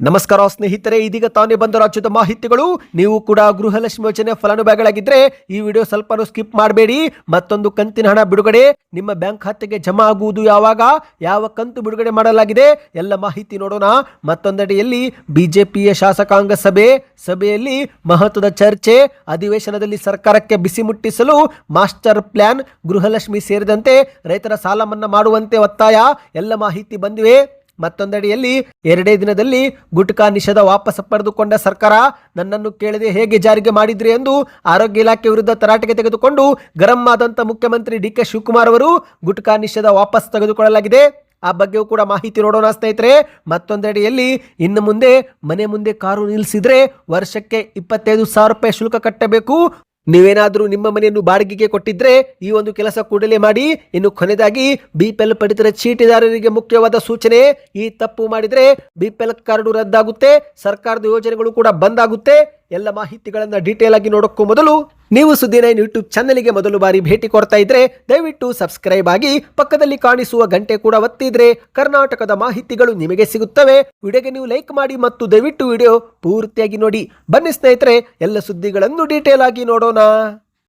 ನಮಸ್ಕಾರ ಸ್ನೇಹಿತರೆ, ಇದೀಗ ತಾನೇ ಬಂದ ರಾಜ್ಯದ ಮಾಹಿತಿಗಳು. ನೀವು ಕೂಡ ಗೃಹಲಕ್ಷ್ಮಿ ಯೋಜನೆ ಫಲಾನುಭವಿಗಳಾಗಿದ್ರೆ ಈ ವಿಡಿಯೋ ಸ್ವಲ್ಪ ಸ್ಕಿಪ್ ಮಾಡಬೇಡಿ. ಮತ್ತೊಂದು ಕಂತಿನ ಹಣ ಬಿಡುಗಡೆ ನಿಮ್ಮ ಬ್ಯಾಂಕ್ ಖಾತೆಗೆ ಜಮಾ ಆಗುವುದು ಯಾವಾಗ, ಯಾವ ಕಂತು ಬಿಡುಗಡೆ ಮಾಡಲಾಗಿದೆ, ಎಲ್ಲ ಮಾಹಿತಿ ನೋಡೋಣ. ಮತ್ತೊಂದೆಡೆಯಲ್ಲಿ ಬಿಜೆಪಿಯ ಶಾಸಕಾಂಗ ಸಭೆಯಲ್ಲಿ ಮಹತ್ವದ ಚರ್ಚೆ. ಅಧಿವೇಶನದಲ್ಲಿ ಸರ್ಕಾರಕ್ಕೆ ಬಿಸಿ ಮುಟ್ಟಿಸಲು ಮಾಸ್ಟರ್ ಪ್ಲಾನ್, ಗೃಹಲಕ್ಷ್ಮಿ ಸೇರಿದಂತೆ ರೈತರ ಸಾಲ ಮನ್ನಾ ಮಾಡುವಂತೆ ಒತ್ತಾಯ. ಎಲ್ಲ ಮಾಹಿತಿ ಬಂದಿವೆ. ಮತ್ತೊಂದೆಡೆಯಲ್ಲಿ 2 ದಿನದಲ್ಲಿ ಗುಟ್ಕಾ ನಿಷೇಧ ವಾಪಸ್ ಪಡೆದುಕೊಂಡ ಸರ್ಕಾರ, ನನ್ನನ್ನು ಕೇಳದೆ ಹೇಗೆ ಜಾರಿಗೆ ಮಾಡಿದ್ರಿ ಎಂದು ಆರೋಗ್ಯ ಇಲಾಖೆ ವಿರುದ್ಧ ತರಾಟೆಗೆ ತೆಗೆದುಕೊಂಡು ಗರಂ ಆದಂತ ಮುಖ್ಯಮಂತ್ರಿ ಡಿ ಕೆ ಶಿವಕುಮಾರ್ ಅವರು ಗುಟ್ಕಾ ನಿಷೇಧ ವಾಪಸ್ ತೆಗೆದುಕೊಳ್ಳಲಾಗಿದೆ. ಆ ಬಗ್ಗೆಯೂ ಕೂಡ ಮಾಹಿತಿ ನೋಡೋಣ ಸ್ನೇಹಿತರೆ. ಮತ್ತೊಂದೆಡೆಯಲ್ಲಿ ಇನ್ನು ಮುಂದೆ ಮನೆ ಮುಂದೆ ಕಾರು ನಿಲ್ಲಿಸಿದ್ರೆ ವರ್ಷಕ್ಕೆ 25,000 ರೂಪಾಯಿ ಶುಲ್ಕ ಕಟ್ಟಬೇಕು. ನೀವೇನಾದರೂ ನಿಮ್ಮ ಮನೆಯನ್ನು ಬಾಡಿಗೆಗೆ ಕೊಟ್ಟಿದ್ರೆ ಈ ಒಂದು ಕೆಲಸ ಕೂಡಲೇ ಮಾಡಿ. ಇನ್ನು ಕೊನೆಯದಾಗಿ ಬಿಪಿಎಲ್ ಪಡಿತರ ಚೀಟಿದಾರರಿಗೆ ಮುಖ್ಯವಾದ ಸೂಚನೆ, ಈ ತಪ್ಪು ಮಾಡಿದ್ರೆ ಬಿಪಿಎಲ್ ಕಾರ್ಡು ರದ್ದಾಗುತ್ತೆ, ಸರ್ಕಾರದ ಯೋಜನೆಗಳು ಕೂಡ ಬಂದ್ ಆಗುತ್ತೆ. ಎಲ್ಲ ಮಾಹಿತಿಗಳನ್ನ ಡೀಟೇಲ್ ಆಗಿ ನೋಡೋಕ್ಕೂ ಮೊದಲು ನೀವು ಸುದ್ದಿ9 ಯೂಟ್ಯೂಬ್ ಚಾನೆಲ್ಗೆ ಮೊದಲು ಬಾರಿ ಭೇಟಿ ಕೊಡ್ತಾ ಇದ್ರೆ ದಯವಿಟ್ಟು ಸಬ್ಸ್ಕ್ರೈಬ್ ಆಗಿ, ಪಕ್ಕದಲ್ಲಿ ಕಾಣಿಸುವ ಗಂಟೆ ಕೂಡ ಒತ್ತಿದ್ರೆ ಕರ್ನಾಟಕದ ಮಾಹಿತಿಗಳು ನಿಮಗೆ ಸಿಗುತ್ತವೆ. ವಿಡಿಯೋಗೆ ನೀವು ಲೈಕ್ ಮಾಡಿ ಮತ್ತು ದಯವಿಟ್ಟು ವಿಡಿಯೋ ಪೂರ್ತಿಯಾಗಿ ನೋಡಿ. ಬನ್ನಿ ಸ್ನೇಹಿತರೆ, ಎಲ್ಲ ಸುದ್ದಿಗಳನ್ನು ಡೀಟೇಲ್ ಆಗಿ ನೋಡೋಣ.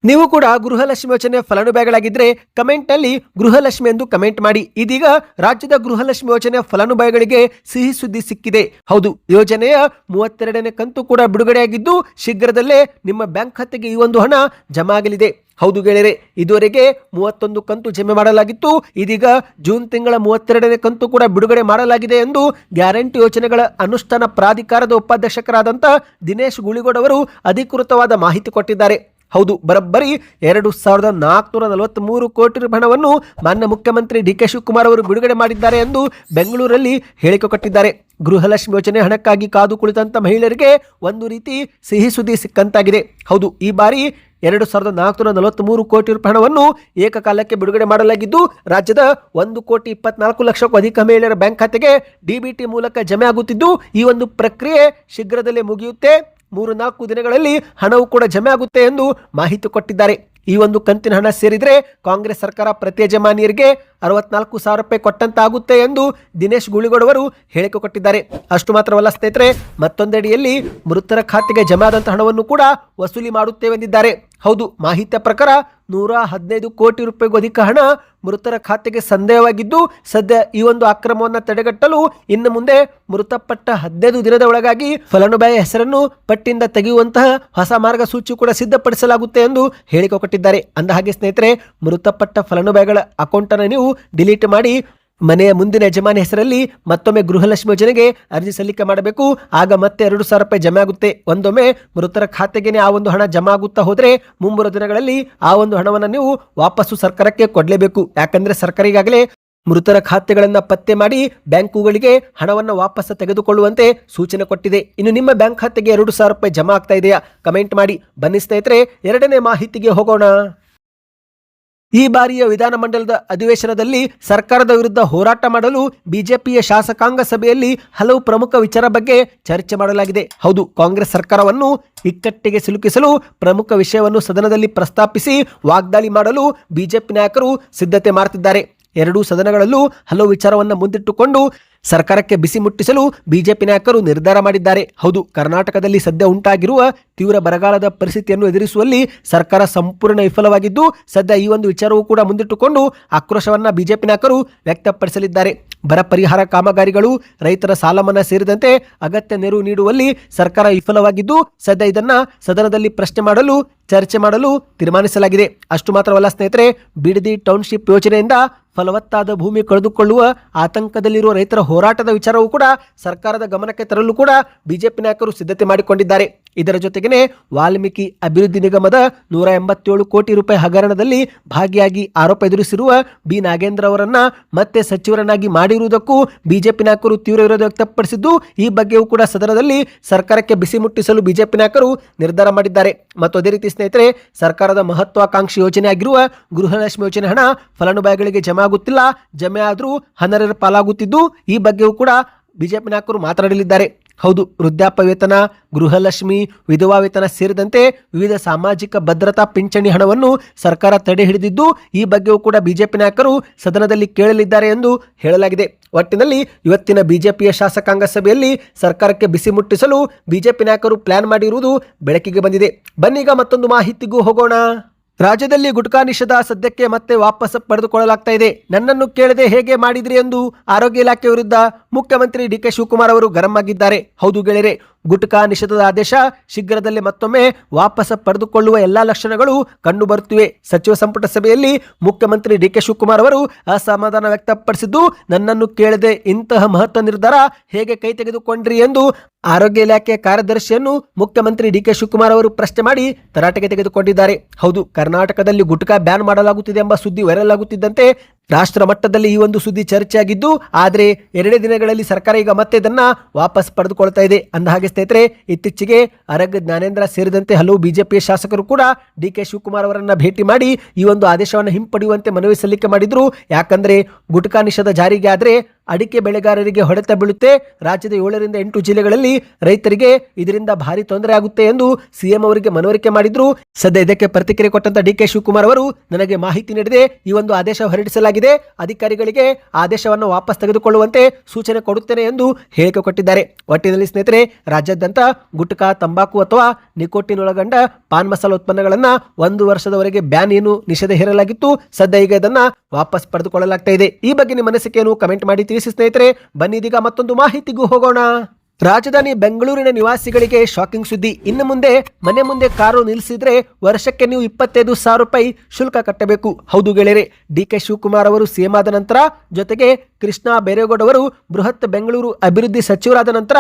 ನೀವು ಕೂಡ ಗೃಹಲಕ್ಷ್ಮಿ ಯೋಜನೆ ಫಲಾನುಭವಿಗಳಾಗಿದ್ರೆ ಕಮೆಂಟ್ ನಲ್ಲಿ ಗೃಹಲಕ್ಷ್ಮಿ ಎಂದು ಕಮೆಂಟ್ ಮಾಡಿ. ಇದೀಗ ರಾಜ್ಯದ ಗೃಹಲಕ್ಷ್ಮಿ ಯೋಜನೆ ಫಲಾನುಭವಿಗಳಿಗೆ ಸಿಹಿ ಸುದ್ದಿ ಸಿಕ್ಕಿದೆ. ಹೌದು, ಯೋಜನೆಯ 32ನೇ ಕಂತು ಕೂಡ ಬಿಡುಗಡೆಯಾಗಿದ್ದು ಶೀಘ್ರದಲ್ಲೇ ನಿಮ್ಮ ಬ್ಯಾಂಕ್ ಖಾತೆಗೆ ಈ ಒಂದು ಹಣ ಜಮಾ ಆಗಲಿದೆ. ಹೌದು ಗೆಳೆಯರೆ, ಇದುವರೆಗೆ 31 ಕಂತು ಜಮೆ ಮಾಡಲಾಗಿತ್ತು. ಇದೀಗ ಜೂನ್ ತಿಂಗಳ 32ನೇ ಕಂತು ಕೂಡ ಬಿಡುಗಡೆ ಮಾಡಲಾಗಿದೆ ಎಂದು ಗ್ಯಾರಂಟಿ ಯೋಜನೆಗಳ ಅನುಷ್ಠಾನ ಪ್ರಾಧಿಕಾರದ ಉಪಾಧ್ಯಕ್ಷರಾದಂಥ ದಿನೇಶ್ ಗುಳಿಗೋಡ್ ಅವರು ಅಧಿಕೃತವಾದ ಮಾಹಿತಿ ಕೊಟ್ಟಿದ್ದಾರೆ. ಹೌದು, ಬರೋಬ್ಬರಿ 2,443 ಕೋಟಿ ಹಣವನ್ನು ಮಾನ್ಯ ಮುಖ್ಯಮಂತ್ರಿ ಡಿ ಕೆ ಶಿವಕುಮಾರ್ ಅವರು ಬಿಡುಗಡೆ ಮಾಡಿದ್ದಾರೆ ಎಂದು ಬೆಂಗಳೂರಲ್ಲಿ ಹೇಳಿಕೆ ಕೊಟ್ಟಿದ್ದಾರೆ. ಗೃಹಲಕ್ಷ್ಮಿ ಯೋಜನೆ ಹಣಕ್ಕಾಗಿ ಕಾದು ಕುಳಿತಂತ ಮಹಿಳೆಯರಿಗೆ ಒಂದು ರೀತಿ ಸಿಹಿ ಸುದ್ದಿ ಸಿಕ್ಕಂತಾಗಿದೆ. ಹೌದು, ಈ ಬಾರಿ 2,443 ಕೋಟಿ ಹಣವನ್ನು ಏಕಕಾಲಕ್ಕೆ ಬಿಡುಗಡೆ ಮಾಡಲಾಗಿದ್ದು ರಾಜ್ಯದ 1,24,00,000ಕ್ಕೂ ಅಧಿಕ ಮಹಿಳೆಯರ ಬ್ಯಾಂಕ್ ಖಾತೆಗೆ ಡಿಬಿಟಿ ಮೂಲಕ ಜಮೆ ಆಗುತ್ತಿದ್ದು ಈ ಒಂದು ಪ್ರಕ್ರಿಯೆ ಶೀಘ್ರದಲ್ಲೇ ಮುಗಿಯುತ್ತೆ. 3-4 ದಿನಗಳಲ್ಲಿ ಹಣವು ಕೂಡ ಜಮೆ ಆಗುತ್ತೆ ಎಂದು ಮಾಹಿತಿ ಕೊಟ್ಟಿದ್ದಾರೆ. ಈ ಒಂದು ಕಂತಿನ ಹಣ ಸೇರಿದ್ರೆ ಕಾಂಗ್ರೆಸ್ ಸರ್ಕಾರ ಪ್ರತಿ ಯಜಮಾನಿಯರಿಗೆ 64,000 ರೂಪಾಯಿ ಕೊಟ್ಟಂತಾಗುತ್ತೆ ಎಂದು ದಿನೇಶ್ ಗುಳಿಗೋಡ್ ಅವರು ಹೇಳಿಕೆ ಕೊಟ್ಟಿದ್ದಾರೆ. ಅಷ್ಟು ಮಾತ್ರವಲ್ಲ ಸ್ನೇಹಿತರೆ, ಮತ್ತೊಂದೆಡೆಯಲ್ಲಿ ಮೃತರ ಖಾತೆಗೆ ಜಮೆ ಆದಂತಹ ಹಣವನ್ನು ಕೂಡ ವಸೂಲಿ ಮಾಡುತ್ತೇವೆಂದಿದ್ದಾರೆ. ಹೌದು, ಮಾಹಿತಿಯ ಪ್ರಕಾರ 115 ಕೋಟಿ ರೂಪಾಯಿಗೂ ಅಧಿಕ ಹಣ ಮೃತರ ಖಾತೆಗೆ ಸಂದೇಹವಾಗಿದ್ದು ಸದ್ಯ ಈ ಒಂದು ಅಕ್ರಮವನ್ನು ತಡೆಗಟ್ಟಲು ಇನ್ನು ಮುಂದೆ ಮೃತಪಟ್ಟ 15 ದಿನದ ಒಳಗಾಗಿ ಫಲಾನುಭವಿ ಹೆಸರನ್ನು ಪಟ್ಟಿಯಿಂದ ತೆಗೆಯುವಂತಹ ಹೊಸ ಮಾರ್ಗಸೂಚಿ ಕೂಡ ಸಿದ್ಧಪಡಿಸಲಾಗುತ್ತೆ ಎಂದು ಹೇಳಿಕೆ ಕೊಟ್ಟಿದ್ದಾರೆ. ಅಂದಹಾಗೆ ಸ್ನೇಹಿತರೆ, ಮೃತಪಟ್ಟ ಫಲಾನುಭವಿಗಳ ಅಕೌಂಟ್ ಅನ್ನು ನೀವು ಡಿಲೀಟ್ ಮಾಡಿ ಮನೆಯ ಮುಂದಿನ ಯಜಮಾನಿ ಹೆಸರಲ್ಲಿ ಮತ್ತೊಮ್ಮೆ ಗೃಹಲಕ್ಷ್ಮಿ ಯೋಜನೆಗೆ ಅರ್ಜಿ ಸಲ್ಲಿಕೆ ಮಾಡಬೇಕು. ಆಗ ಮತ್ತೆ 2,000 ರೂಪಾಯಿ ಜಮೆ ಆಗುತ್ತೆ. ಒಂದೊಮ್ಮೆ ಮೃತರ ಖಾತೆಗೆ ಆ ಒಂದು ಹಣ ಜಮಾ ಆಗುತ್ತಾ ಹೋದ್ರೆ ಮುಂಬರುವ ದಿನಗಳಲ್ಲಿ ಆ ಒಂದು ಹಣವನ್ನು ನೀವು ವಾಪಸ್ಸು ಸರ್ಕಾರಕ್ಕೆ ಕೊಡಲೇಬೇಕು. ಯಾಕಂದ್ರೆ ಸರ್ಕಾರ ಈಗಾಗಲೇ ಮೃತರ ಖಾತೆಗಳನ್ನ ಪತ್ತೆ ಮಾಡಿ ಬ್ಯಾಂಕುಗಳಿಗೆ ಹಣವನ್ನು ವಾಪಸ್ ತೆಗೆದುಕೊಳ್ಳುವಂತೆ ಸೂಚನೆ ಕೊಟ್ಟಿದೆ. ಇನ್ನು ನಿಮ್ಮ ಬ್ಯಾಂಕ್ ಖಾತೆಗೆ 2,000 ರೂಪಾಯಿ ಜಮಾ ಆಗ್ತಾ ಇದೆಯಾ? ಕಮೆಂಟ್ ಮಾಡಿ. ಬನ್ನಿ ಸ್ನೇಹಿತರೆ, 2ನೇ ಮಾಹಿತಿಗೆ ಹೋಗೋಣ. ಈ ಬಾರಿಯ ವಿಧಾನಮಂಡಲದ ಅಧಿವೇಶನದಲ್ಲಿ ಸರ್ಕಾರದ ವಿರುದ್ಧ ಹೋರಾಟ ಮಾಡಲು ಬಿಜೆಪಿಯ ಶಾಸಕಾಂಗ ಸಭೆಯಲ್ಲಿ ಹಲವು ಪ್ರಮುಖ ವಿಚಾರ ಬಗ್ಗೆ ಚರ್ಚೆ ಮಾಡಲಾಗಿದೆ. ಹೌದು, ಕಾಂಗ್ರೆಸ್ ಸರ್ಕಾರವನ್ನು ಇಕ್ಕಟ್ಟಿಗೆ ಸಿಲುಕಿಸಲು ಪ್ರಮುಖ ವಿಷಯವನ್ನು ಸದನದಲ್ಲಿ ಪ್ರಸ್ತಾಪಿಸಿ ವಾಗ್ದಾಳಿ ಮಾಡಲು ಬಿಜೆಪಿ ನಾಯಕರು ಸಿದ್ಧತೆ ಮಾಡುತ್ತಿದ್ದಾರೆ. ಎರಡೂ ಸದನಗಳಲ್ಲೂ ಹಲವು ವಿಚಾರವನ್ನು ಮುಂದಿಟ್ಟುಕೊಂಡು ಸರ್ಕಾರಕ್ಕೆ ಬಿಸಿ ಮುಟ್ಟಿಸಲು ಬಿಜೆಪಿ ನಾಯಕರು ನಿರ್ಧಾರ ಮಾಡಿದ್ದಾರೆ. ಹೌದು, ಕರ್ನಾಟಕದಲ್ಲಿ ಸದ್ಯ ಉಂಟಾಗಿರುವ ತೀವ್ರ ಬರಗಾಲದ ಪರಿಸ್ಥಿತಿಯನ್ನು ಎದುರಿಸುವಲ್ಲಿ ಸರ್ಕಾರ ಸಂಪೂರ್ಣ ವಿಫಲವಾಗಿದ್ದು ಸದ್ಯ ಈ ಒಂದು ವಿಚಾರವೂ ಕೂಡ ಮುಂದಿಟ್ಟುಕೊಂಡು ಆಕ್ರೋಶವನ್ನ ಬಿಜೆಪಿ ನಾಯಕರು ವ್ಯಕ್ತಪಡಿಸಲಿದ್ದಾರೆ. ಬರ ಪರಿಹಾರ ಕಾಮಗಾರಿಗಳು, ರೈತರ ಸಾಲ ಮನ್ನಾ ಸೇರಿದಂತೆ ಅಗತ್ಯ ನೆರವು ನೀಡುವಲ್ಲಿ ಸರ್ಕಾರ ವಿಫಲವಾಗಿದ್ದು ಸದ್ಯ ಇದನ್ನ ಸದನದಲ್ಲಿ ಪ್ರಶ್ನೆ ಮಾಡಲು ಚರ್ಚೆ ಮಾಡಲು ತೀರ್ಮಾನಿಸಲಾಗಿದೆ. ಅಷ್ಟು ಮಾತ್ರವಲ್ಲ ಸ್ನೇಹಿತರೆ, ಬಿಡದಿ ಟೌನ್ಶಿಪ್ ಯೋಜನೆಯಿಂದ ಫಲವತ್ತಾದ ಭೂಮಿ ಕಳೆದುಕೊಳ್ಳುವ ಆತಂಕದಲ್ಲಿರುವ ರೈತರ ಹೋರಾಟದ ವಿಚಾರವೂ ಕೂಡ ಸರ್ಕಾರದ ಗಮನಕ್ಕೆ ತರಲು ಕೂಡ ಬಿಜೆಪಿ ನಾಯಕರು ಸಿದ್ಧತೆ ಮಾಡಿಕೊಂಡಿದ್ದಾರೆ. ಇದರ ಜೊತೆಗೇನೆ ವಾಲ್ಮೀಕಿ ಅಭಿವೃದ್ಧಿ ನಿಗಮದ 187 ಕೋಟಿ ರೂಪಾಯಿ ಹಗರಣದಲ್ಲಿ ಭಾಗಿಯಾಗಿ ಆರೋಪ ಎದುರಿಸಿರುವ ಬಿ ನಾಗೇಂದ್ರ ಅವರನ್ನ ಮತ್ತೆ ಸಚಿವರನ್ನಾಗಿ ಮಾಡಿರುವುದಕ್ಕೂ ಬಿಜೆಪಿ ನಾಯಕರು ತೀವ್ರ ವಿರೋಧ ವ್ಯಕ್ತಪಡಿಸಿದ್ದು ಈ ಬಗ್ಗೆಯೂ ಕೂಡ ಸದನದಲ್ಲಿ ಸರ್ಕಾರಕ್ಕೆ ಬಿಸಿ ಮುಟ್ಟಿಸಲು ಬಿಜೆಪಿ ನಾಯಕರು ನಿರ್ಧಾರ ಮಾಡಿದ್ದಾರೆ. ಮತ್ತು ಅದೇ ರೀತಿ ಸ್ನೇಹಿತರೆ, ಸರ್ಕಾರದ ಮಹತ್ವಾಕಾಂಕ್ಷಿ ಯೋಜನೆ ಆಗಿರುವ ಗೃಹಲಕ್ಷ್ಮಿ ಯೋಜನೆ ಹಣ ಫಲಾನುಭವಿಗಳಿಗೆ ಜಮೆ ಆಗುತ್ತಿಲ್ಲ, ಜಮೆ ಆದರೂ ಅನರ್ಹರ ಪಾಲಾಗುತ್ತಿದ್ದು ಈ ಬಗ್ಗೆಯೂ ಕೂಡ ಬಿಜೆಪಿ ನಾಯಕರು ಮಾತನಾಡಲಿದ್ದಾರೆ. ಹೌದು, ವೃದ್ಧಾಪ್ಯ ವೇತನ, ಗೃಹಲಕ್ಷ್ಮಿ, ವಿಧವಾ ವೇತನ ಸೇರಿದಂತೆ ವಿವಿಧ ಸಾಮಾಜಿಕ ಭದ್ರತಾ ಪಿಂಚಣಿ ಹಣವನ್ನು ಸರ್ಕಾರ ತಡೆ ಹಿಡಿದಿದ್ದು, ಈ ಬಗ್ಗೆಯೂ ಕೂಡ ಬಿಜೆಪಿ ನಾಯಕರು ಸದನದಲ್ಲಿ ಕೇಳಲಿದ್ದಾರೆ ಎಂದು ಹೇಳಲಾಗಿದೆ. ಒಟ್ಟಿನಲ್ಲಿ ಇವತ್ತಿನ ಬಿಜೆಪಿಯ ಶಾಸಕಾಂಗ ಸಭೆಯಲ್ಲಿ ಸರ್ಕಾರಕ್ಕೆ ಬಿಸಿ ಮುಟ್ಟಿಸಲು ಬಿಜೆಪಿ ನಾಯಕರು ಪ್ಲಾನ್ ಮಾಡಿರುವುದು ಬೆಳಕಿಗೆ ಬಂದಿದೆ. ಬನ್ನೀಗ ಮತ್ತೊಂದು ಮಾಹಿತಿಗೂ ಹೋಗೋಣ. ರಾಜ್ಯದಲ್ಲಿ ಗುಟ್ಕಾ ನಿಷೇಧ ಸದ್ಯಕ್ಕೆ ಮತ್ತೆ ವಾಪಸ್ ಪಡೆದುಕೊಳ್ಳಲಾಗ್ತಾ ಇದೆ. ನನ್ನನ್ನು ಕೇಳದೆ ಹೇಗೆ ಮಾಡಿದ್ರಿ ಎಂದು ಆರೋಗ್ಯ ಇಲಾಖೆ ವಿರುದ್ಧ ಮುಖ್ಯಮಂತ್ರಿ ಡಿಕೆ ಶಿವಕುಮಾರ್ ಅವರು ಗರಂ ಆಗಿದ್ದಾರೆ. ಹೌದು ಗೆಳೆಯರೆ, ಗುಟ್ಕಾ ನಿಷೇಧದ ಆದೇಶ ಶೀಘ್ರದಲ್ಲೇ ಮತ್ತೊಮ್ಮೆ ವಾಪಸ್ ಪಡೆದುಕೊಳ್ಳುವ ಎಲ್ಲಾ ಲಕ್ಷಣಗಳು ಕಂಡು ಬರುತ್ತಿವೆ. ಸಚಿವ ಸಂಪುಟ ಸಭೆಯಲ್ಲಿ ಮುಖ್ಯಮಂತ್ರಿ ಡಿಕೆ ಶಿವಕುಮಾರ್ ಅವರು ಅಸಮಾಧಾನ ವ್ಯಕ್ತಪಡಿಸಿದ್ದು, ನನ್ನನ್ನು ಕೇಳದೆ ಇಂತಹ ಮಹತ್ವ ನಿರ್ಧಾರ ಹೇಗೆ ಕೈ ತೆಗೆದುಕೊಂಡ್ರಿ ಎಂದು ಆರೋಗ್ಯ ಇಲಾಖೆ ಕಾರ್ಯದರ್ಶಿಯನ್ನು ಮುಖ್ಯಮಂತ್ರಿ ಡಿಕೆ ಶಿವಕುಮಾರ್ ಅವರು ಪ್ರಶ್ನೆ ಮಾಡಿ ತರಾಟೆಗೆ ತೆಗೆದುಕೊಂಡಿದ್ದಾರೆ. ಹೌದು, ಕರ್ನಾಟಕದಲ್ಲಿ ಗುಟ್ಕಾ ಬ್ಯಾನ್ ಮಾಡಲಾಗುತ್ತಿದೆ ಎಂಬ ಸುದ್ದಿ ವೈರಲ್ ಆಗುತ್ತಿದ್ದಂತೆ ರಾಷ್ಟ್ರ ಮಟ್ಟದಲ್ಲಿ ಈ ಒಂದು ಸುದ್ದಿ ಚರ್ಚೆಯಾಗಿದ್ದು, ಆದರೆ 2 ದಿನಗಳಲ್ಲಿ ಸರ್ಕಾರ ಈಗ ಮತ್ತೆ ಇದನ್ನ ವಾಪಸ್ ಪಡೆದುಕೊಳ್ತಾ ಇದೆ. ಅಂದಹಾಗೆ ಸ್ನೇಹಿತರೆ, ಇತ್ತೀಚೆಗೆ ಅರಗ್ ಜ್ಞಾನೇಂದ್ರ ಸೇರಿದಂತೆ ಹಲವು ಬಿಜೆಪಿಯ ಶಾಸಕರು ಕೂಡ ಡಿಕೆ ಶಿವಕುಮಾರ್ ಅವರನ್ನ ಭೇಟಿ ಮಾಡಿ ಈ ಒಂದು ಆದೇಶವನ್ನು ಹಿಂಪಡೆಯುವಂತೆ ಮನವಿ ಸಲ್ಲಿಕೆ ಮಾಡಿದ್ರು. ಯಾಕಂದ್ರೆ ಗುಟ್ಕಾ ನಿಷೇಧ ಜಾರಿಗೆ ಆದ್ರೆ ಅಡಿಕೆ ಬೆಳೆಗಾರರಿಗೆ ಹೊಡೆತ ಬೀಳುತ್ತೆ, ರಾಜ್ಯದ 7 ರಿಂದ 8 ಜಿಲ್ಲೆಗಳಲ್ಲಿ ರೈತರಿಗೆ ಇದರಿಂದ ಭಾರಿ ತೊಂದರೆ ಆಗುತ್ತೆ ಎಂದು ಸಿಎಂ ಅವರಿಗೆ ಮನವರಿಕೆ ಮಾಡಿದ್ರು. ಸದ್ಯ ಇದಕ್ಕೆ ಪ್ರತಿಕ್ರಿಯೆ ಕೊಟ್ಟಂತ ಡಿಕೆ ಶಿವಕುಮಾರ್ ಅವರು, ನನಗೆ ಮಾಹಿತಿ ನೀಡದೆ ಈ ಒಂದು ಆದೇಶ ಹೊರಡಿಸಲಾಗಿದೆ, ಅಧಿಕಾರಿಗಳಿಗೆ ಆದೇಶವನ್ನು ವಾಪಸ್ ತೆಗೆದುಕೊಳ್ಳುವಂತೆ ಸೂಚನೆ ಕೊಡುತ್ತೇನೆ ಎಂದು ಹೇಳಿಕೆ ಕೊಟ್ಟಿದ್ದಾರೆ. ಒಟ್ಟಿನಲ್ಲಿ ಸ್ನೇಹಿತರೆ, ರಾಜ್ಯಾದ್ಯಂತ ಗುಟ್ಕಾ, ತಂಬಾಕು ಅಥವಾ ನಿಕೋಟಿನ್ ಒಳಗೊಂಡ ಪಾನ್ ಮಸಾಲ ಉತ್ಪನ್ನಗಳನ್ನ 1 ವರ್ಷದವರೆಗೆ ಬ್ಯಾನ್ ಏನು ನಿಷೇಧ ಹೇರಲಾಗಿತ್ತು. ಸದ್ಯ ಈಗ ಇದನ್ನ ವಾಪಸ್ ಪಡೆದುಕೊಳ್ಳಲಾಗ್ತಾ ಇದೆ. ಈ ಬಗ್ಗೆ ನಿಮ್ಮ ಅನಿಸಿಕೆಯನ್ನು ಕಮೆಂಟ್ ಮಾಡಿ ತಿಳಿಸಿ ಸ್ನೇಹಿತರೆ. ಬನ್ನಿ ಇದೀಗ ಮತ್ತೊಂದು ಮಾಹಿತಿಗೂ ಹೋಗೋಣ. ರಾಜಧಾನಿ ಬೆಂಗಳೂರಿನ ನಿವಾಸಿಗಳಿಗೆ ಶಾಕಿಂಗ್ ಸುದ್ದಿ. ಇನ್ನು ಮುಂದೆ ಮನೆ ಮುಂದೆ ಕಾರು ನಿಲ್ಲಿಸಿದ್ರೆ ವರ್ಷಕ್ಕೆ ನೀವು 25,000 ರೂಪಾಯಿ ಶುಲ್ಕ ಕಟ್ಟಬೇಕು. ಹೌದು ಗೆಳೆಯರೆ, ಡಿಕೆ ಶಿವಕುಮಾರ್ ಅವರು ಸಿಎಂ ಆದ ನಂತರ, ಜೊತೆಗೆ ಕೃಷ್ಣ ಬೈರೇಗೌಡ ಅವರು ಬೃಹತ್ ಬೆಂಗಳೂರು ಅಭಿವೃದ್ಧಿ ಸಚಿವರಾದ ನಂತರ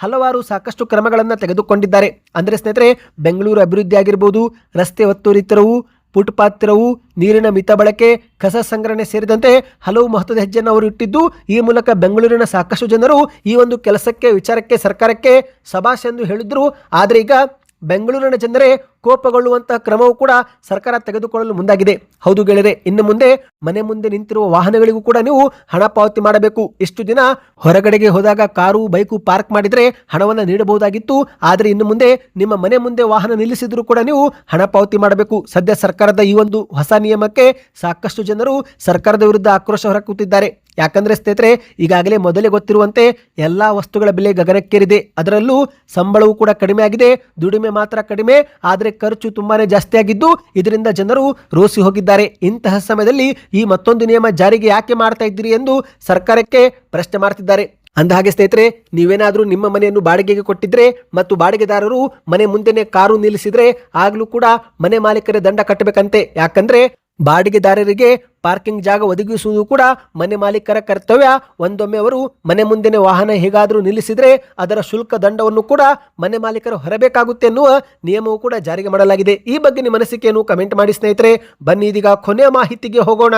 ಹಲವಾರು ಸಾಕಷ್ಟು ಕ್ರಮಗಳನ್ನು ತೆಗೆದುಕೊಂಡಿದ್ದಾರೆ. ಅಂದ್ರೆ ಸ್ನೇಹಿತರೆ, ಬೆಂಗಳೂರು ಅಭಿವೃದ್ಧಿ ಆಗಿರ್ಬೋದು, ರಸ್ತೆ ಒತ್ತುವರಿ ತೆರವು, ಫುಟ್ಪಾತ್ ತೆರವು, ನೀರಿನ ಮಿತ ಬಳಕೆ, ಕಸ ಸಂಗ್ರಹಣೆ ಸೇರಿದಂತೆ ಹಲವು ಮಹತ್ವದ ಹೆಜ್ಜೆಯನ್ನು ಅವರು ಇಟ್ಟಿದ್ದು, ಈ ಮೂಲಕ ಬೆಂಗಳೂರಿನ ಸಾಕಷ್ಟು ಜನರು ಈ ಒಂದು ವಿಚಾರಕ್ಕೆ ಸರ್ಕಾರಕ್ಕೆ ಶಭಾಷ್ ಎಂದು ಹೇಳಿದ್ರು. ಆದರೆ ಈಗ ಬೆಂಗಳೂರಿನ ಜನರೇ ಕೋಪಗೊಳ್ಳುವಂತಹ ಕ್ರಮವೂ ಕೂಡ ಸರ್ಕಾರ ತೆಗೆದುಕೊಳ್ಳಲು ಮುಂದಾಗಿದೆ. ಹೌದು ಗೆಳೆಯರೆ, ಇನ್ನು ಮುಂದೆ ಮನೆ ಮುಂದೆ ನಿಂತಿರುವ ವಾಹನಗಳಿಗೂ ಕೂಡ ನೀವು ಹಣ ಪಾವತಿ ಮಾಡಬೇಕು. ಇಷ್ಟು ದಿನ ಹೊರಗಡೆಗೆ ಹೋದಾಗ ಕಾರು, ಬೈಕು ಪಾರ್ಕ್ ಮಾಡಿದ್ರೆ ಹಣವನ್ನು ನೀಡಬಹುದಾಗಿತ್ತು. ಆದರೆ ಇನ್ನು ಮುಂದೆ ನಿಮ್ಮ ಮನೆ ಮುಂದೆ ವಾಹನ ನಿಲ್ಲಿಸಿದ್ರು ಕೂಡ ನೀವು ಹಣ ಪಾವತಿ ಮಾಡಬೇಕು. ಸದ್ಯ ಸರ್ಕಾರದ ಈ ಒಂದು ಹೊಸ ನಿಯಮಕ್ಕೆ ಸಾಕಷ್ಟು ಜನರು ಸರ್ಕಾರದ ವಿರುದ್ಧ ಆಕ್ರೋಶ ಹೊರಕುತ್ತಿದ್ದಾರೆ. ಯಾಕಂದ್ರೆ ಸ್ನೇಹಿತರೆ, ಈಗಾಗಲೇ ಮೊದಲೇ ಗೊತ್ತಿರುವಂತೆ ಎಲ್ಲಾ ವಸ್ತುಗಳ ಬೆಲೆ ಗಗನಕ್ಕೇರಿದೆ. ಅದರಲ್ಲೂ ಸಂಬಳವೂ ಕೂಡ ಕಡಿಮೆ ಆಗಿದೆ, ದುಡಿಮೆ ಮಾತ್ರ ಕಡಿಮೆ, ಆದರೆ ಖರ್ಚು ತುಂಬಾನೇ ಜಾಸ್ತಿ ಆಗಿದ್ದು ಇದರಿಂದ ಜನರು ರೋಸಿ ಹೋಗಿದ್ದಾರೆ. ಇಂತಹ ಸಮಯದಲ್ಲಿ ಈ ಮತ್ತೊಂದು ನಿಯಮ ಜಾರಿಗೆ ಯಾಕೆ ಮಾಡ್ತಾ ಇದ್ದೀರಿ ಎಂದು ಸರ್ಕಾರಕ್ಕೆ ಪ್ರಶ್ನೆ ಮಾಡ್ತಿದ್ದಾರೆ. ಅಂದಹಾಗೆ ಸ್ನೇಹಿತರೆ, ನೀವೇನಾದರೂ ನಿಮ್ಮ ಮನೆಯನ್ನು ಬಾಡಿಗೆಗೆ ಕೊಟ್ಟಿದ್ರೆ ಮತ್ತು ಬಾಡಿಗೆದಾರರು ಮನೆ ಮುಂದೆನೆ ಕಾರು ನಿಲ್ಲಿಸಿದ್ರೆ ಆಗ್ಲೂ ಕೂಡ ಮನೆ ಮಾಲೀಕರೇ ದಂಡ ಕಟ್ಟಬೇಕಂತೆ. ಯಾಕಂದ್ರೆ ಬಾಡಿಗೆದಾರರಿಗೆ ಪಾರ್ಕಿಂಗ್ ಜಾಗ ಒದಗಿಸುವುದು ಕೂಡ ಮನೆ ಮಾಲೀಕರ ಕರ್ತವ್ಯ. ಒಂದೊಮ್ಮೆ ಅವರು ಮನೆ ಮುಂದೆನೆ ವಾಹನ ಹೇಗಾದರೂ ನಿಲ್ಲಿಸಿದ್ರೆ ಅದರ ಶುಲ್ಕ ದಂಡವನ್ನು ಕೂಡ ಮನೆ ಮಾಲೀಕರು ಹೊರಬೇಕಾಗುತ್ತೆ ಎನ್ನುವ ನಿಯಮವು ಕೂಡ ಜಾರಿಗೆ ಮಾಡಲಾಗಿದೆ. ಈ ಬಗ್ಗೆ ನಿಮ್ಮ ಅನಿಸಿಕೆಯನ್ನು ಕಮೆಂಟ್ ಮಾಡಿ ಸ್ನೇಹಿತರೆ. ಬನ್ನಿ ಇದೀಗ ಕೊನೆಯ ಮಾಹಿತಿಗೆ ಹೋಗೋಣ.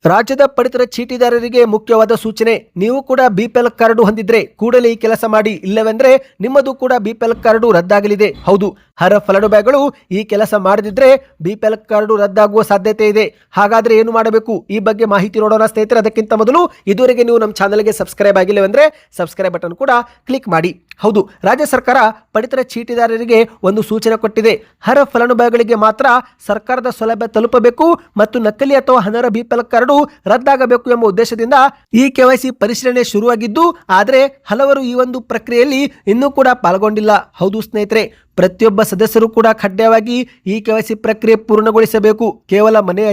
ರಾಜ್ಯದ ಪಡಿತರ ಚೀಟಿದಾರರಿಗೆ ಮುಖ್ಯವಾದ ಸೂಚನೆ. ನೀವು ಕೂಡ ಬಿಪಿಎಲ್ ಕಾರ್ಡು ಹೊಂದಿದ್ರೆ ಕೂಡಲೇ ಈ ಕೆಲಸ ಮಾಡಿ, ಇಲ್ಲವೆಂದ್ರೆ ನಿಮ್ಮದು ಕೂಡ ಬಿಪಿಎಲ್ ಕಾರ್ಡು ರದ್ದಾಗಲಿದೆ. ಹೌದು, ಅರ್ಹ ಫಲಾನುಭವಿಗಳು ಈ ಕೆಲಸ ಮಾಡದಿದ್ರೆ ಬಿಪಿಎಲ್ ಕಾರ್ಡು ರದ್ದಾಗುವ ಸಾಧ್ಯತೆ ಇದೆ. ಹಾಗಾದ್ರೆ ಏನು ಮಾಡಬೇಕು, ಈ ಬಗ್ಗೆ ಮಾಹಿತಿ ನೋಡೋಣ ಸ್ನೇಹಿತರೆ. ಅದಕ್ಕಿಂತ ಮೊದಲು ಇದುವರೆಗೆ ನೀವು ನಮ್ಮ ಚಾನಲ್ಗೆ ಸಬ್ಸ್ಕ್ರೈಬ್ ಆಗಿಲ್ಲವೆಂದ್ರೆ ಸಬ್ಸ್ಕ್ರೈಬ್ ಬಟನ್ ಕೂಡ ಕ್ಲಿಕ್ ಮಾಡಿ. ಹೌದು, ರಾಜ್ಯ ಸರ್ಕಾರ ಪಡಿತರ ಚೀಟಿದಾರರಿಗೆ ಒಂದು ಸೂಚನೆ ಕೊಟ್ಟಿದೆ. ಅರ್ಹ ಫಲಾನುಭವಿಗಳಿಗೆ ಮಾತ್ರ ಸರ್ಕಾರದ ಸೌಲಭ್ಯ ತಲುಪಬೇಕು ಮತ್ತು ನಕಲಿ ಅಥವಾ ಅನರ್ಹ ಬಿಪಿಎಲ್ ಕಾರ್ಡು ರದ್ದಾಗಬೇಕು ಎಂಬ ಉದ್ದೇಶದಿಂದ ಈ ಕೆವೈಸಿ ಪರಿಶೀಲನೆ ಶುರುವಾಗಿದ್ದು, ಆದರೆ ಹಲವರು ಈ ಒಂದು ಪ್ರಕ್ರಿಯೆಯಲ್ಲಿ ಇನ್ನೂ ಕೂಡ ಪಾಲ್ಗೊಂಡಿಲ್ಲ. ಹೌದು ಸ್ನೇಹಿತರೆ, ಪ್ರತಿಯೊಬ್ಬ ಸದಸ್ಯರು ಕೂಡ ಕಡ್ಡಾಯವಾಗಿ ಈ ಕೆವೈಸಿ ಪ್ರಕ್ರಿಯೆ ಪೂರ್ಣಗೊಳಿಸಬೇಕು. ಕೇವಲ ಮನೆ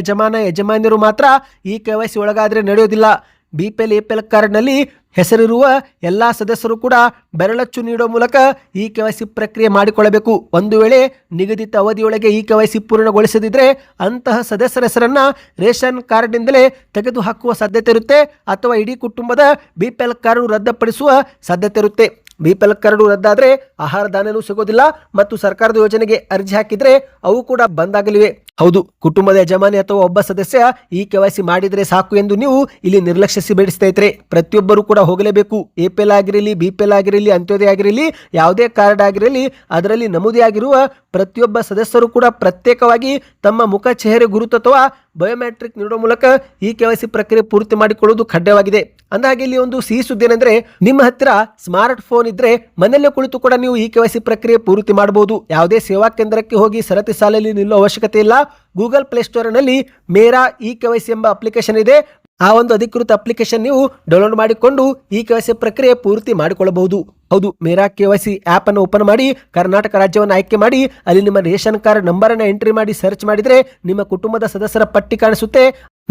ಯಜಮಾನ್ಯರು ಮಾತ್ರ ಈ ಕೆವೈಸಿ ಒಳಗಾದ್ರೆ ನಡೆಯೋದಿಲ್ಲ. ಬಿಪಿಎಲ್ ಎಪಿಎಲ್ ಕಾರ್ಡ್ನಲ್ಲಿ ಹೆಸರಿರುವ ಎಲ್ಲಾ ಸದಸ್ಯರು ಕೂಡ ಬೆರಳಚ್ಚು ನೀಡುವ ಮೂಲಕ ಈ ಕೆವೈಸಿ ಪ್ರಕ್ರಿಯೆ ಮಾಡಿಕೊಳ್ಳಬೇಕು. ಒಂದು ವೇಳೆ ನಿಗದಿತ ಅವಧಿಯೊಳಗೆ ಈ ಕೆವೈಸಿ ಪೂರ್ಣಗೊಳಿಸದಿದ್ರೆ ಅಂತಹ ಸದಸ್ಯರ ಹೆಸರನ್ನ ರೇಷನ್ ಕಾರ್ಡ್ನಿಂದಲೇ ತೆಗೆದುಹಾಕುವ ಸಾಧ್ಯತೆ ಇರುತ್ತೆ, ಅಥವಾ ಇಡೀ ಕುಟುಂಬದ ಬಿಪಿಎಲ್ ಕಾರ್ಡ್ ರದ್ದುಪಡಿಸುವ ಸಾಧ್ಯತೆ ಇರುತ್ತೆ. ಬಿಪಿಎಲ್ ಕಾರ್ಡು ರದ್ದಾದ್ರೆ ಆಹಾರ ಧಾನ್ಯನೂ ಸಿಗೋದಿಲ್ಲ ಮತ್ತು ಸರ್ಕಾರದ ಯೋಜನೆಗೆ ಅರ್ಜಿ ಹಾಕಿದ್ರೆ ಅವು ಕೂಡ ಬಂದ್ ಆಗಲಿವೆ. ಹೌದು, ಕುಟುಂಬದ ಯಜಮಾನಿ ಅಥವಾ ಒಬ್ಬ ಸದಸ್ಯ ಈ ಕೆವೈಸಿ ಮಾಡಿದ್ರೆ ಸಾಕು ಎಂದು ನೀವು ಇಲ್ಲಿ ನಿರ್ಲಕ್ಷಿಸಬೇಡಿ ಸ್ನೇಹಿತರೆ. ಪ್ರತಿಯೊಬ್ಬರು ಕೂಡ ಹೋಗಲೇಬೇಕು. ಎಪಿಎಲ್ ಆಗಿರಲಿ, ಬಿಪಿಎಲ್ ಆಗಿರಲಿ, ಅಂತ್ಯೋದಯ ಆಗಿರಲಿ, ಯಾವುದೇ ಕಾರ್ಡ್ ಆಗಿರಲಿ, ಅದರಲ್ಲಿ ನಮೂದಿ ಆಗಿರುವ ಪ್ರತಿಯೊಬ್ಬ ಸದಸ್ಯರು ಕೂಡ ಪ್ರತ್ಯೇಕವಾಗಿ ತಮ್ಮ ಮುಖ, ಚೆಹರೆ ಗುರುತು ಅಥವಾ ಬಯೋಮೆಟ್ರಿಕ್ ನೀಡುವ ಮೂಲಕ ಈ KYC ಪ್ರಕ್ರಿಯೆ ಪೂರ್ತಿ ಮಾಡಿಕೊಳ್ಳುವುದು ಕಡ್ಡಾಯವಾಗಿದೆ. ಅಂದಹಾಗೆ ಇಲ್ಲಿ ಒಂದು ಸಿಹಿ ಸುದ್ದಿ ಏನಂದ್ರೆ, ನಿಮ್ಮ ಹತ್ತಿರ ಸ್ಮಾರ್ಟ್ ಫೋನ್ ಇದ್ರೆ ಮನೆಯಲ್ಲೇ ಕುಳಿತು ಕೂಡ ನೀವು ಈ KYC ಪ್ರಕ್ರಿಯೆ ಪೂರ್ತಿ ಮಾಡಬಹುದು. ಯಾವುದೇ ಸೇವಾ ಕೇಂದ್ರಕ್ಕೆ ಹೋಗಿ ಸರತಿ ಸಾಲಲ್ಲಿ ನಿಲ್ಲುವ ಅವಶ್ಯಕತೆ ಇಲ್ಲ. ಗೂಗಲ್ ಪ್ಲೇಸ್ಟೋರ್ನಲ್ಲಿ ಮೇರಾ ಈ KYC ಎಂಬ ಅಪ್ಲಿಕೇಶನ್ ಇದೆ. ಆ ಒಂದು ಅಧಿಕೃತ ಅಪ್ಲಿಕೇಶನ್ ನೀವು ಡೌನ್ಲೋಡ್ ಮಾಡಿಕೊಂಡು ಈ KYC ಪ್ರಕ್ರಿಯೆ ಪೂರ್ತಿ ಮಾಡಿಕೊಳ್ಳಬಹುದು. ಹೌದು, ಮೇರಾ KYC ಆ್ಯಪ್ ಅನ್ನು ಓಪನ್ ಮಾಡಿ ಕರ್ನಾಟಕ ರಾಜ್ಯವನ್ನು ಆಯ್ಕೆ ಮಾಡಿ ಅಲ್ಲಿ ನಿಮ್ಮ ರೇಷನ್ ಕಾರ್ಡ್ ನಂಬರ್ ಅನ್ನು ಎಂಟ್ರಿ ಮಾಡಿ ಸರ್ಚ್ ಮಾಡಿದ್ರೆ ನಿಮ್ಮ ಕುಟುಂಬದ ಸದಸ್ಯರ ಪಟ್ಟಿ ಕಾಣಿಸುತ್ತೆ.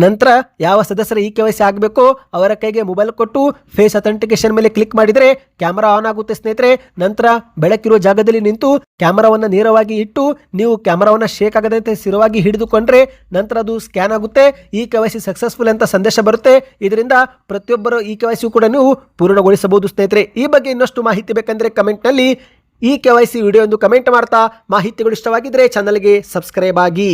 ನಂತರ ಯಾವ ಸದಸ್ಯರ ಈ KYC ಆಗಬೇಕೋ ಅವರ ಕೈಗೆ ಮೊಬೈಲ್ ಕೊಟ್ಟು ಫೇಸ್ ಅಥೆಂಟಿಕೇಶನ್ ಮೇಲೆ ಕ್ಲಿಕ್ ಮಾಡಿದರೆ ಕ್ಯಾಮರಾ ಆನ್ ಆಗುತ್ತೆ ಸ್ನೇಹಿತರೆ. ನಂತರ ಬೆಳಕಿರುವ ಜಾಗದಲ್ಲಿ ನಿಂತು ಕ್ಯಾಮರಾವನ್ನು ನೇರವಾಗಿ ಇಟ್ಟು ನೀವು ಕ್ಯಾಮರಾವನ್ನು ಶೇಕ್ ಆಗದಂತೆ ಸ್ಥಿರವಾಗಿ ಹಿಡಿದುಕೊಂಡ್ರೆ ನಂತರ ಅದು ಸ್ಕ್ಯಾನ್ ಆಗುತ್ತೆ. ಈ KYC ಸಕ್ಸಸ್ಫುಲ್ ಅಂತ ಸಂದೇಶ ಬರುತ್ತೆ. ಇದರಿಂದ ಪ್ರತಿಯೊಬ್ಬರು ಈ KYC ಕೂಡ ನೀವು ಪೂರ್ಣಗೊಳಿಸಬಹುದು ಸ್ನೇಹಿತರೆ. ಈ ಬಗ್ಗೆ ಇನ್ನಷ್ಟು ಮಾಹಿತಿ ಬೇಕಂದ್ರೆ ಕಮೆಂಟ್ನಲ್ಲಿ ಈ KYC ವಿಡಿಯೋ ಎಂದು ಕಮೆಂಟ್ ಮಾಡ್ತಾ, ಮಾಹಿತಿಗಳು ಇಷ್ಟವಾಗಿದ್ದರೆ ಚಾನಲ್ಗೆ ಸಬ್ಸ್ಕ್ರೈಬ್ ಆಗಿ.